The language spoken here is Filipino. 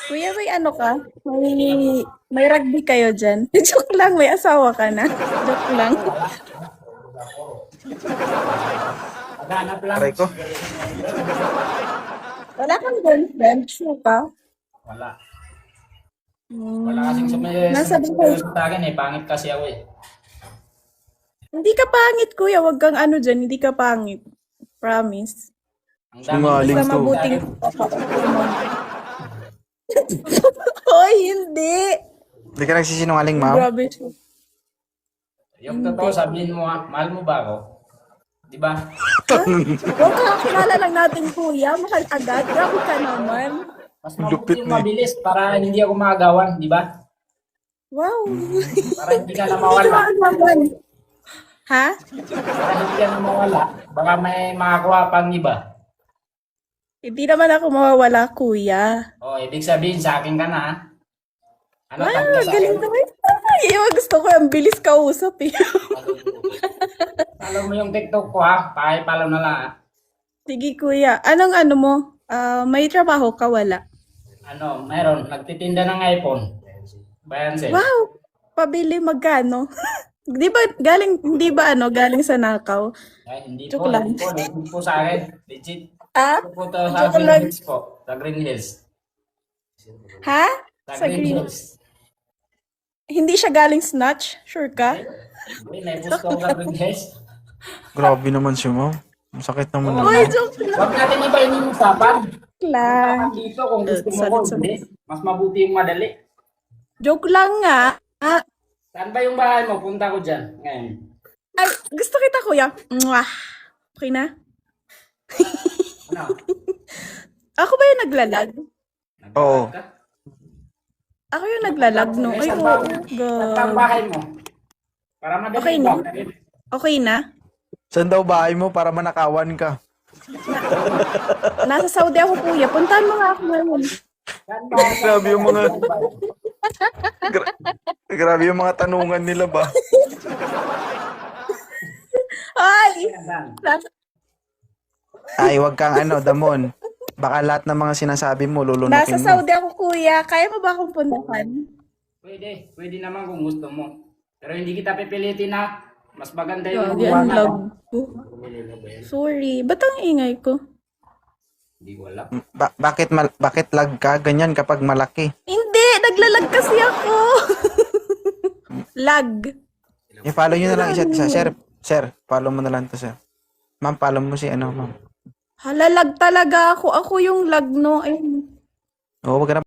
Kuya, may ano ka? May rugby kayo dyan? Joke lang, may asawa ka na. Joke lang. Wala. Maghanap lang. Aray ko. Wala kang girlfriend, sure ka? Wala. Wala kasing Nasa bahay. sumasagot sa akin eh. Pangit kasi ako eh. Hindi ka pangit, kuya. Wag kang ano dyan. Hindi ka pangit. Promise. Ang Sinungaling Basta to. mabuting... Hoy, hindi. Hindi ka nagsisinungaling, ma'am? Grabe siya. Yung totoo, sabihin mo ha, mahal mo ba ako? Di ba? Huwag ka kilala lang natin, kuya. Mahal agad. Grabe ka naman. Mas Lupit mabuti yung na eh. mabilis para hindi ako maagawan, di ba? Wow. Para hindi ka na mawala. naman. Ha? Para hindi ka na mawala. Baka may makakuha pang iba. Hindi naman ako mawawala, kuya. O, ibig sabihin sa akin ka na ha? Ano Wow, tag ka sa galing akin? naman. Ay, gusto ko yung bilis kausap eh. Follow mo yung TikTok ko ha? Pakipollow na lang ha? Sige, kuya. Anong ano mo? May trabaho ka, wala? Ano, mayroon. Nagtitinda ng iPhone. Bayan sir. Wow! Pabili magkano? Hindi ba galing sa nakaw? Ay, hindi Joke po, lang. hindi po. Legit po sa akin. Legit. Ah? Ito po to sa Joke Green lang. Hills po. Sa Green Hills. Ha? Sa Green Hills. Hindi siya galing snatch? Sure ka? Uy, naipost ko sa Green Hills. Grabe naman siya, ma'am. Masakit naman Oo, Uy, naman. joke Huwag natin ibahin yung usapan. lang. Usapan dito kung gusto mo ko. Sorry. Hindi. Mas mabuti yung madali. Joke lang nga. Saan ba yung bahay mo? Punta ko dyan. Ngayon. Ay, gusto kita, kuya. Mwah. Okay na? Ano? Ako ba yung naglalag? Oo. Nagbalag ka? Ako yung naglalag, no? Ay, Saan oo. ba- saan ba ang bahay mo? Para madali Okay ba? na. Okay na? Saan daw bahay mo para manakawan ka? Nasa Saudi ako, kuya. Puntahan mo nga ako ngayon. Saan ba? Grabe yung mga... Grabe yung mga tanungan nila ba? Ay! Saan? Ay, wag kang Damon. Baka lahat ng mga sinasabi mo, Nasa lulunukin mo. Saudi ako, kuya. Kaya mo ba akong puntahan? Pwede. Pwede naman kung gusto mo. Pero hindi kita pipilitin na. Mas maganda yung Grabe, ang buwan lag ako. ko. Sorry. Ba't ang ingay ko? Hindi ko alam. Bakit lag ka? Ganyan kapag malaki. Hindi! Naglalag kasi ako! Lag. I-follow nyo na lang isa't isa. Sir, follow mo na lang to, sir. Ma'am, follow mo si ma'am. Halalag talaga ako. Ako yung lag, no? Ayun. Oo, wag ka na